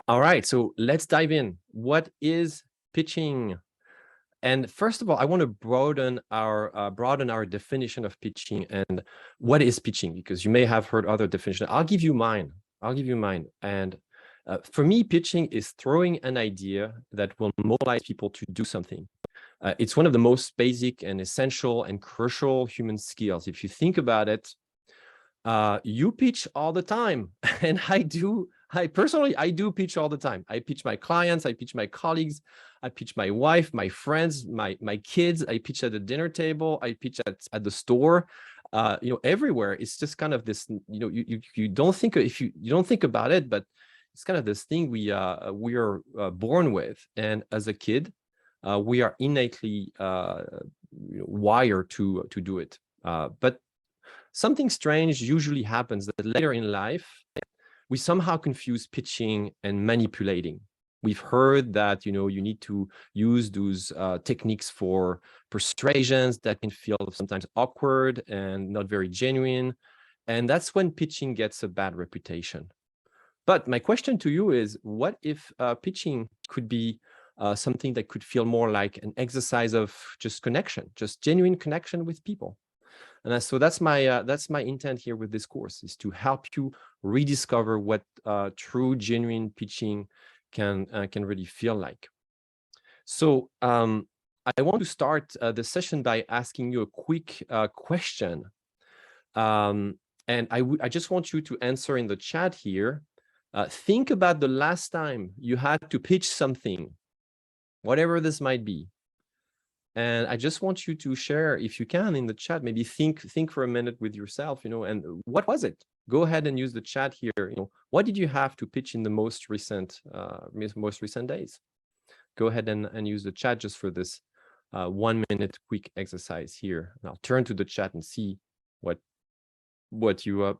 All right, so let's dive in. What is pitching? And first of all, I want to broaden our definition of pitching and what is pitching, because you may have heard other definitions. I'll give you mine. And for me, pitching is throwing an idea that will mobilize people to do something. It's one of the most basic and essential and crucial human skills. If you think about it, you pitch all the time, and I personally do pitch all the time. I pitch my clients, I pitch my colleagues, I pitch my wife, my friends, my kids. I pitch at the dinner table, I pitch at the store, everywhere. It's just kind of this, you don't think, if you don't think about it, but it's kind of this thing we are born with. And as a kid, we are innately wired to do it. But something strange usually happens that later in life, we somehow confuse pitching and manipulating. We've heard that, you need to use those techniques for persuasions that can feel sometimes awkward and not very genuine. And that's when pitching gets a bad reputation. But my question to you is, what if pitching could be something that could feel more like an exercise of just connection, just genuine connection with people? And so that's my intent here with this course, is to help you rediscover what true, genuine pitching can really feel like. So I want to start the session by asking you a quick question. And I just want you to answer in the chat here. Think about the last time you had to pitch something, whatever this might be. And I just want you to share, if you can, in the chat, maybe think for a minute with yourself, and what was it? Go ahead and use the chat here. What did you have to pitch in the most recent days? Go ahead and use the chat just for this 1 minute quick exercise here. And I'll turn to the chat and see what you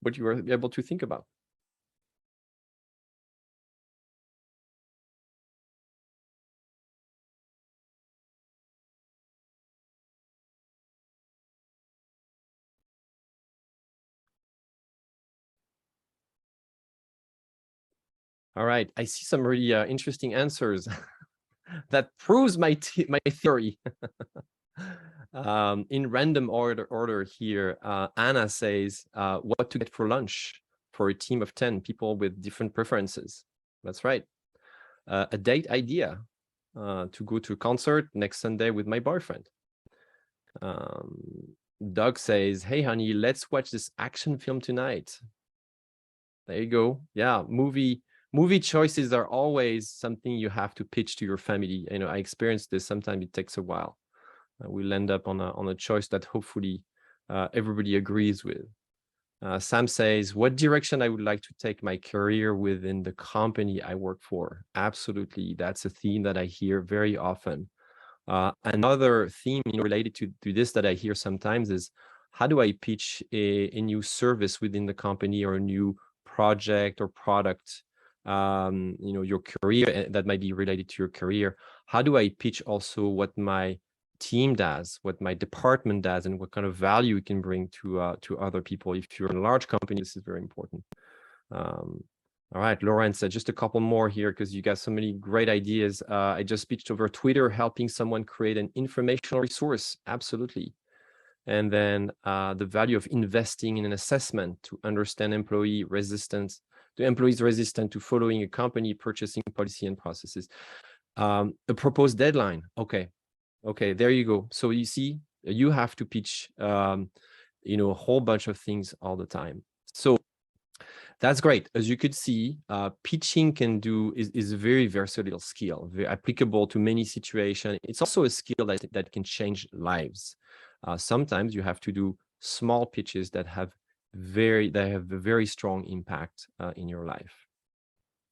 were able to think about. All right, I see some really interesting answers. That proves my theory. In random order here, Anna says, what to get for lunch for a team of 10 people with different preferences. That's right. A date idea, to go to a concert next Sunday with my boyfriend. Doug says, hey, honey, let's watch this action film tonight. There you go. Yeah, movie choices are always something you have to pitch to your family. I experienced this. Sometimes it takes a while. We'll end up on a choice that hopefully everybody agrees with. Sam says, what direction I would like to take my career within the company I work for? Absolutely. That's a theme that I hear very often. Another theme related to this that I hear sometimes is, how do I pitch a new service within the company, or a new project or product? Your career, that might be related to your career. How do I pitch also what my team does, what my department does, and what kind of value it can bring to other people? If you're in a large company, this is very important. All right, Lawrence, just a couple more here, because you got so many great ideas. I just pitched over Twitter, helping someone create an informational resource. Absolutely. And then the value of investing in an assessment to understand employees resistant to following a company purchasing policy and processes. A proposed deadline. Okay, there you go. So you see, you have to pitch a whole bunch of things all the time. So that's great. As you could see, pitching is a very versatile skill, very applicable to many situations. It's also a skill that can change lives. Sometimes you have to do small pitches that have a very strong impact in your life.